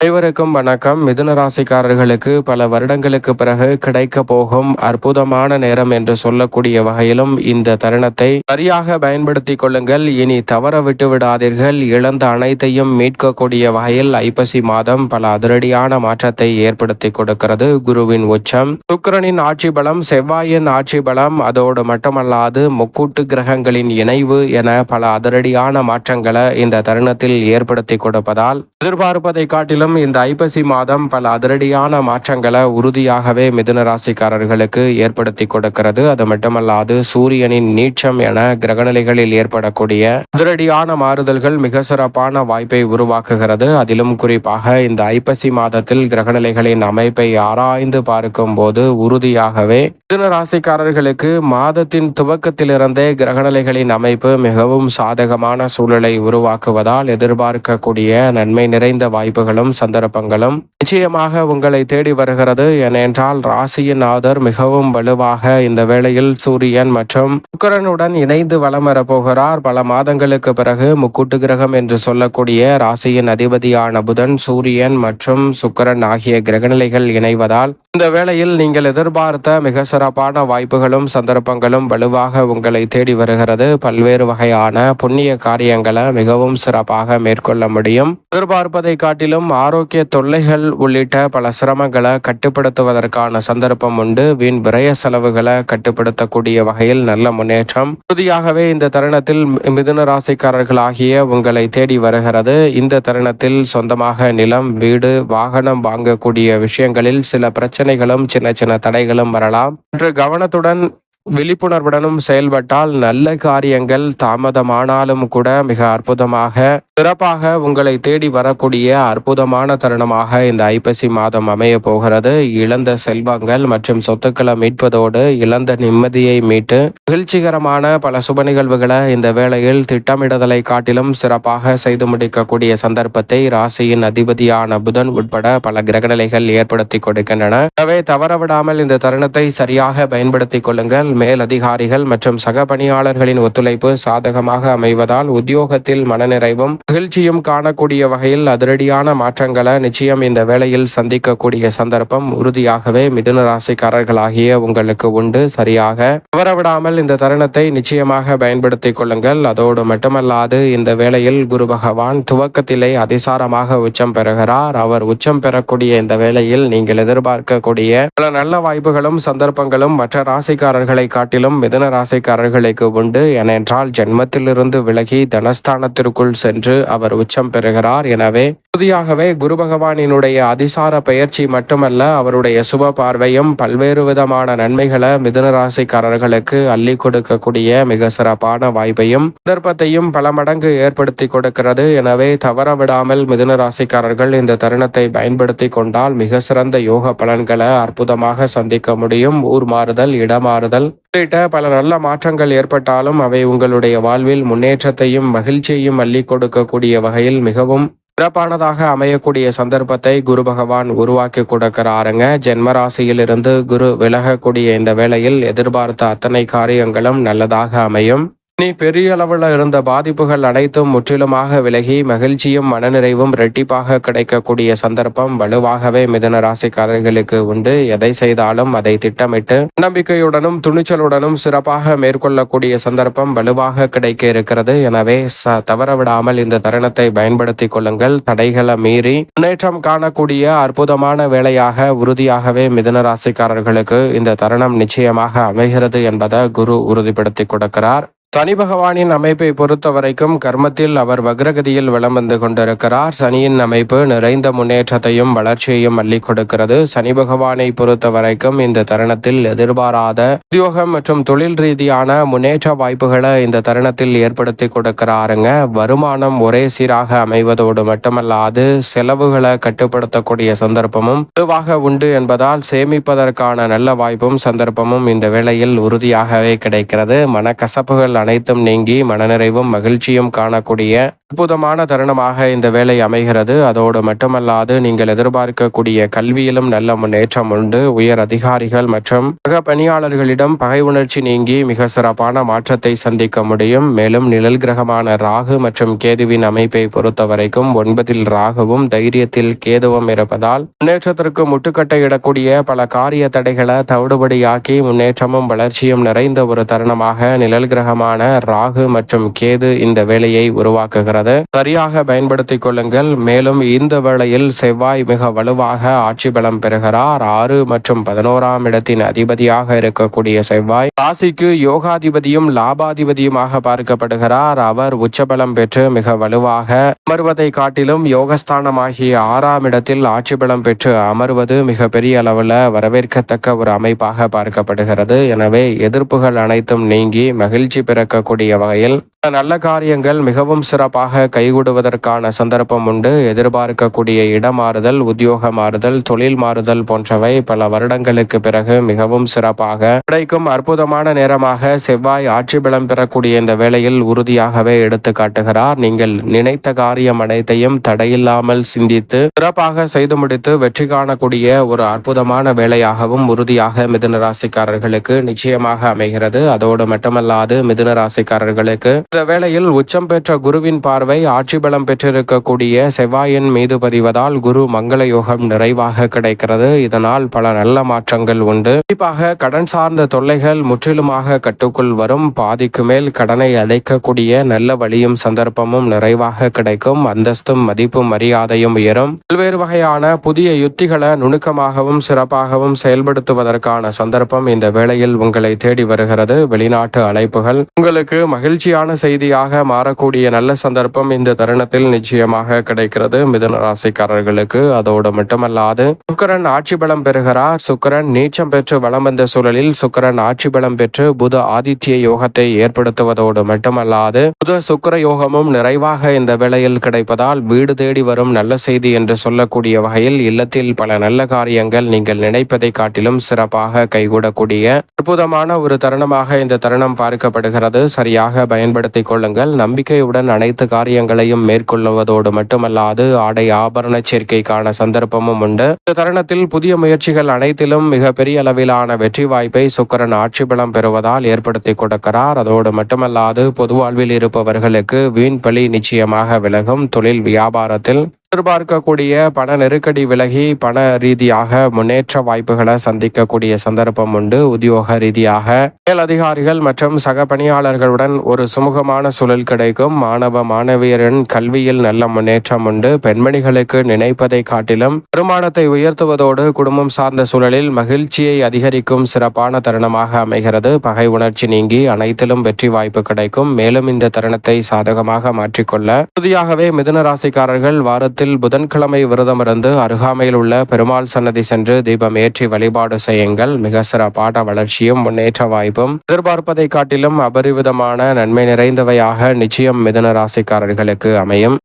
அனைவருக்கும் வணக்கம். மிதுன ராசிக்காரர்களுக்கு பல வருடங்களுக்கு பிறகு கிடைக்க போகும் அற்புதமான நேரம் என்று சொல்லக்கூடிய வகையிலும் இந்த தருணத்தை சரியாக பயன்படுத்திக் கொள்ளுங்கள். இனி தவற விட்டு விடாதீர்கள். இழந்த அனைத்தையும் மீட்கக்கூடிய வகையில் ஐப்பசி மாதம் பல அதிரடியான மாற்றத்தை ஏற்படுத்தி கொடுக்கிறது. குருவின் உச்சம், சுக்கிரனின் ஆட்சி பலம், செவ்வாயின் ஆட்சி பலம், அதோடு மட்டுமல்லாது முக்கூட்டு கிரகங்களின் இணைவு என பல அதிரடியான மாற்றங்களை இந்த தருணத்தில் ஏற்படுத்தி கொடுப்பதால் எதிர்பார்ப்பதை காட்டிலும் இந்த ஐப்பசி மாதம் பல அதிரடியான மாற்றங்களை உறுதியாகவே மிதுன ராசிக்காரர்களுக்கு ஏற்படுத்தி கொடுக்கிறது. அது மட்டுமல்லாது சூரியனின் நீச்சம் என கிரகநிலைகளில் ஏற்படக்கூடிய அதிரடியான மாறுதல்கள் மிக சிறப்பான வாய்ப்பை உருவாக்குகிறது. அதிலும் குறிப்பாக இந்த ஐப்பசி மாதத்தில் கிரகநிலைகளின் அமைப்பை ஆராய்ந்து பார்க்கும் போது உறுதியாகவே மிதுன ராசிக்காரர்களுக்கு மாதத்தின் துவக்கத்திலிருந்தே கிரகநிலைகளின் அமைப்பு மிகவும் சாதகமான சூழலை உருவாக்குவதால் எதிர்பார்க்கக்கூடிய நன்மை நிறைந்த வாய்ப்புகளும் சந்தர்ப்பங்களும் நிச்சயமாக உங்களை தேடி வருகிறது. ஏனென்றால் ராசியின் ஆதர் மிகவும் வலுவாக இந்த வேளையில் சூரியன் மற்றும் சுக்கிரனுடன் இணைந்து வலம் வரப்போகிறார். பல மாதங்களுக்கு பிறகு முக்கூட்டு கிரகம் என்று சொல்லக்கூடிய ராசியின் அதிபதியான புதன், சூரியன் மற்றும் சுக்கிரன் ஆகிய கிரகநிலைகள் இணைவதால் இந்த வேளையில் நீங்கள் எதிர்பார்த்த மிக சிறப்பான வாய்ப்புகளும் சந்தர்ப்பங்களும் வலுவாக உங்களை தேடி வருகிறது. பல்வேறு வகையான புண்ணிய காரியங்களை மிகவும் சிறப்பாக மேற்கொள்ள முடியும். எதிர்பார்ப்பதை காட்டிலும் ஆரோக்கிய தொல்லைகள் உள்ளிட்ட பல சிரமங்களை கட்டுப்படுத்துவதற்கான சந்தர்ப்பம் உண்டு. வீண் விரய செலவுகளை கட்டுப்படுத்தக்கூடிய வகையில் நல்ல முன்னேற்றம் உறுதியாகவே இந்த தருணத்தில் மிதுன ராசிக்காரர்கள் ஆகிய உங்களை தேடி வருகிறது. இந்த தருணத்தில் சொந்தமாக நிலம், வீடு, வாகனம் வாங்கக்கூடிய விஷயங்களில் சில பிரச்சனைகளும் சின்ன சின்ன தடைகளும் வரலாம். கவனத்துடன் விழிப்புணர்வுடனும் செயல்பட்டால் நல்ல காரியங்கள் தாமதமானாலும் கூட மிக அற்புதமாக சிறப்பாக உங்களை தேடி வரக்கூடிய அற்புதமான தருணமாக இந்த ஐப்பசி மாதம் அமைய போகிறது. இழந்த செல்வங்கள் மற்றும் சொத்துக்களை மீட்பதோடு இழந்த நிம்மதியை மீட்டு மகிழ்ச்சிகரமான பல சுப நிகழ்வுகளை இந்த வேளையில் திட்டமிடுதலை காட்டிலும் சிறப்பாக செய்து முடிக்கக்கூடிய சந்தர்ப்பத்தை ராசியின் அதிபதியான புதன் உட்பட பல கிரகநிலைகள் ஏற்படுத்தி கொடுக்கின்றன. எனவே தவறவிடாமல் இந்த தருணத்தை சரியாக பயன்படுத்திக் கொள்ளுங்கள். மேல் அதிகாரிகள் மற்றும் சக பணியாளர்களின் ஒத்துழைப்பு சாதகமாக அமைவதால் உத்தியோகத்தில் மனநிறைவும் மகிழ்ச்சியும் காணக்கூடிய வகையில் அதிரடியான மாற்றங்களை நிச்சயம் இந்த வேளையில் சந்திக்கக்கூடிய சந்தர்ப்பம் உறுதியாகவே மிதுன ராசிக்காரர்களாகிய உங்களுக்கு உண்டு. சரியாக தவறவிடாமல் இந்த தருணத்தை நிச்சயமாக பயன்படுத்திக் கொள்ளுங்கள். அதோடு மட்டுமல்லாது இந்த வேளையில் குரு பகவான் துவக்கத்திலே அதிசாரமாக உச்சம் பெறுகிறார். அவர் உச்சம் பெறக்கூடிய இந்த வேளையில் நீங்கள் எதிர்பார்க்கக்கூடிய பல நல்ல வாய்ப்புகளும் சந்தர்ப்பங்களும் மற்ற ராசிக்காரர்களை காட்டிலும் மிதுன ராசிக்காரர்களுக்கு உண்டு. ஏனென்றால் ஜென்மத்திலிருந்து விலகி தனஸ்தானத்திற்குள் சென்று அவர் உச்சம் பெறுகிறார். எனவே உறுதியாகவே குரு பகவானினுடைய அதிசார பயிற்சி மட்டுமல்ல, அவருடைய சுப பார்வையும் பல்வேறு விதமான நன்மைகளை மிதுன ராசிக்காரர்களுக்கு அள்ளி கொடுக்கக்கூடிய மிக சிறப்பான வாய்ப்பையும் சந்தர்ப்பத்தையும் பல மடங்கு ஏற்படுத்தி கொடுக்கிறது. எனவே தவறவிடாமல் மிதுன ராசிக்காரர்கள் இந்த தருணத்தை பயன்படுத்தி கொண்டால் மிக சிறந்த யோக பலன்களை அற்புதமாக சந்திக்க முடியும். ஊர் மாறுதல், இடமாறுதல் உள்ளிட்ட பல நல்ல மாற்றங்கள் ஏற்பட்டாலும் அவை உங்களுடைய வாழ்வில் முன்னேற்றத்தையும் மகிழ்ச்சியையும் அள்ளி கொடுக்கக்கூடிய வகையில் மிகவும் சிறப்பானதாக அமையக்கூடிய சந்தர்ப்பத்தை குரு பகவான் உருவாக்கி கொடுக்கிறாருங்க. ஜென்மராசியிலிருந்து குரு விலகக்கூடிய இந்த வேளையில் எதிர்பார்த்த அத்தனை காரியங்களும் நல்லதாக அமையும். இனி பெரிய அளவில் இருந்த பாதிப்புகள் அனைத்தும் முற்றிலுமாக விலகி மகிழ்ச்சியும் மனநிறைவும் இரட்டிப்பாக கிடைக்கக்கூடிய சந்தர்ப்பம் வலுவாகவே மிதுன ராசிக்காரர்களுக்கு உண்டு. எதை செய்தாலும் அதை திட்டமிட்டு நம்பிக்கையுடனும் துணிச்சலுடனும் சிறப்பாக மேற்கொள்ளக்கூடிய சந்தர்ப்பம் வலுவாக கிடைக்க இருக்கிறது. எனவே தவறவிடாமல் இந்த தருணத்தை பயன்படுத்திக் கொள்ளுங்கள். தடைகளை மீறி முன்னேற்றம் காணக்கூடிய அற்புதமான வேளையாக உறுதியாகவே மிதுன ராசிக்காரர்களுக்கு இந்த தருணம் நிச்சயமாக அமைகிறது என்பதை குரு உறுதிப்படுத்தி கொடுக்கிறார். சனி பகவானின் அமைப்பை பொறுத்த வரைக்கும் கர்மத்தில் அவர் வக்ரகதியில் வலம் வந்து கொண்டிருக்கிறார். சனியின் அமைப்பு நிறைந்த முன்னேற்றத்தையும் வளர்ச்சியையும் அள்ளி கொடுக்கிறது. சனி பகவானை பொறுத்த வரைக்கும் இந்த தருணத்தில் எதிர்பாராத உத்தியோகம் மற்றும் தொழில் ரீதியான முன்னேற்ற வாய்ப்புகளை இந்த தருணத்தில் ஏற்படுத்தி கொடுக்கிறாருங்க. வருமானம் ஒரே சீராக அமைவதோடு மட்டுமல்லாது செலவுகளை கட்டுப்படுத்தக்கூடிய சந்தர்ப்பமும் பொதுவாக உண்டு என்பதால் சேமிப்பதற்கான நல்ல வாய்ப்பும் சந்தர்ப்பமும் இந்த வேளையில் உறுதியாகவே கிடைக்கிறது. மனக்கசப்புகள் கவலைகள் அனைத்தும் நீங்கி மனநிறைவும் மகிழ்ச்சியும் காணக்கூடிய அற்புதமான தருணமாக இந்த வேலை அமைகிறது. அதோடு மட்டுமல்லாது நீங்கள் எதிர்பார்க்கக்கூடிய கல்வியிலும் நல்ல முன்னேற்றம் உண்டு. உயர் அதிகாரிகள் மற்றும் சக பணியாளர்களிடம் பகை உணர்ச்சி நீங்கி மிக சிறப்பான மாற்றத்தை சந்திக்க முடியும். மேலும் நிழல் கிரகமான ராகு மற்றும் கேதுவின் அமைப்பை பொறுத்தவரைக்கும் 9ல் ராகுவும் தைரியத்தில் கேதுவும் இருப்பதால் முன்னேற்றத்திற்கு முட்டுக்கட்டை இடக்கூடிய பல காரிய தடைகளை தவிடுபடியாக்கி முன்னேற்றமும் வளர்ச்சியும் நிறைந்த ஒரு தருணமாக நிழல் கிரகமான ராகு மற்றும் கேது இந்த வேலையை உருவாக்குகிறது. சரியாக பயன்படுத்திக் கொள்ளுங்கள். மேலும் இந்த வேளையில் செவ்வாய் மிக வலுவாக ஆட்சி பலம் பெறுகிறார். 6 மற்றும் 11ஆம் இடத்தின் அதிபதியாக இருக்கக்கூடிய செவ்வாய் ராசிக்கு யோகாதிபதியும் லாபாதிபதியுமாக பார்க்கப்படுகிறார். அவர் உச்சபலம் பெற்று மிக வலுவாக அமர்வதை காட்டிலும் யோகஸ்தானமாகிய 6ஆம் இடத்தில் ஆட்சி பலம் பெற்று அமர்வது மிக பெரிய அளவில் வரவேற்கத்தக்க ஒரு அமைப்பாக பார்க்கப்படுகிறது. எனவே எதிர்ப்புகள் அனைத்தும் நீங்கி மகிழ்ச்சி பிறக்கக்கூடிய வகையில் நல்ல காரியங்கள் மிகவும் சிறப்பாக கைகூடுவதற்கான சந்தர்ப்பம் உண்டு. எதிர்பார்க்கக்கூடிய இடமாறுதல், உத்தியோக மாறுதல், தொழில் மாறுதல் போன்றவை பல வருடங்களுக்கு பிறகு மிகவும் சிறப்பாக கிடைக்கும் அற்புதமான நேரமாக செவ்வாய் ஆட்சி பலம் பெறக்கூடிய இந்த வேளையில் உறுதியாகவே எடுத்து காட்டுகிறார். நீங்கள் நினைத்த காரியம் அனைத்தையும் தடையில்லாமல் சிந்தித்து சிறப்பாக செய்து முடித்து வெற்றி காணக்கூடிய ஒரு அற்புதமான வேலையாகவும் உறுதியாக மிதுன ராசிக்காரர்களுக்கு நிச்சயமாக அமைகிறது. அதோடு மட்டுமல்லாது மிதுன ராசிக்காரர்களுக்கு இந்த வேளையில் உச்சம் பெற்ற குருவின் பார்வை ஆட்சி பலம் பெற்றிருக்கக்கூடிய செவ்வாயின் மீது பதிவதால் குரு மங்கள யோகம் நிறைவாக கிடைக்கிறது. இதனால் பல நல்ல மாற்றங்கள் உண்டு. குறிப்பாக கடன் சார்ந்த தொல்லைகள் முற்றிலுமாக கட்டுக்குள் வரும். பாதிக்கு மேல் கடனை அடைக்கக்கூடிய நல்ல வழியும் சந்தர்ப்பமும் நிறைவாக கிடைக்கும். அந்தஸ்தும் மதிப்பும் மரியாதையும் உயரும். பல்வேறு வகையான புதிய யுத்திகளை நுணுக்கமாகவும் சிறப்பாகவும் செயல்படுத்துவதற்கான சந்தர்ப்பம் இந்த வேளையில் உங்களை தேடி வருகிறது. வெளிநாட்டு அழைப்புகள் உங்களுக்கு மகிழ்ச்சியான செய்தியாக மாறக்கூடிய நல்ல சந்தர்ப்பம் இந்த தருணத்தில் நிச்சயமாக கிடைக்கிறது மிதுன ராசிக்காரர்களுக்கு. அதோடு மட்டுமல்லாது சுக்கிரன் ஆட்சி பலம் பெறுகிறார். சுக்கிரன் நீச்சம் பெற்று வலம் வந்த சூழலில் சுக்கிரன் ஆட்சி பலம் பெற்று புத ஆதித்ய யோகத்தை ஏற்படுத்துவதோடு மட்டுமல்லாது புத சுக்கிர யோகமும் நிறைவாக இந்த வேளையில் கிடைப்பதால் வீடு தேடி வரும் நல்ல செய்தி என்று சொல்லக்கூடிய வகையில் இல்லத்தில் பல நல்ல காரியங்கள் நீங்கள் நினைப்பதை காட்டிலும் சிறப்பாக கைகூடக்கூடிய அற்புதமான ஒரு தருணமாக இந்த தருணம் பார்க்கப்படுகிறது. சரியாக பயன்படுத்திக் கொள்ளுங்கள். நம்பிக்கையுடன் அனைத்து காரியங்களையும் மேற்கொள்வதோடு மட்டுமல்லாது ஆடை ஆபரண சேர்க்கைக்கான சந்தர்ப்பமும் உண்டு. இந்த தருணத்தில் புதிய முயற்சிகள் அனைத்திலும் மிக பெரிய அளவிலான வெற்றி வாய்ப்பை சுக்கிரன் ஆட்சி பலம் பெறுவதால் ஏற்படுத்தி கொடுக்கிறார். அதோடு மட்டுமல்லாது பொது வாழ்வில் இருப்பவர்களுக்கு வீண் பழி நிச்சயமாக விலகும். தொழில் வியாபாரத்தில் எதிர்பார்க்கக்கூடிய பண நெருக்கடி விலகி பண ரீதியாக முன்னேற்ற வாய்ப்புகளை சந்திக்கக்கூடிய சந்தர்ப்பம் உண்டு. உத்தியோக ரீதியாக மேலதிகாரிகள் மற்றும் சக பணியாளர்களுடன் ஒரு சுமூகமான சூழல் கிடைக்கும். மாணவ மாணவியரின் கல்வியில் நல்ல முன்னேற்றம் உண்டு. பெண்மணிகளுக்கு நினைப்பதை காட்டிலும் வருமானத்தை உயர்த்துவதோடு குடும்பம் சார்ந்த சூழலில் மகிழ்ச்சியை அதிகரிக்கும் சிறப்பான தருணமாக அமைகிறது. பகை உணர்ச்சி நீங்கி அனைத்திலும் வெற்றி வாய்ப்பு கிடைக்கும். மேலும் இந்த தருணத்தை சாதகமாக மாற்றிக்கொள்ள உறுதியாகவே மிதுன ராசிக்காரர்கள் வாரத்தில் புதன்கிழமை விரதமிருந்து அருகாமையில் உள்ள பெருமாள் சன்னதி சென்று தீபம் ஏற்றி வழிபாடு செய்யுங்கள். மிக சிறப்பான வளர்ச்சியும் முன்னேற்ற வாய்ப்பும் எதிர்பார்ப்பதை காட்டிலும் அபரிவிதமான நன்மை நிறைந்தவையாக நிச்சயம் மிதுன ராசிக்காரர்களுக்கு அமையும்.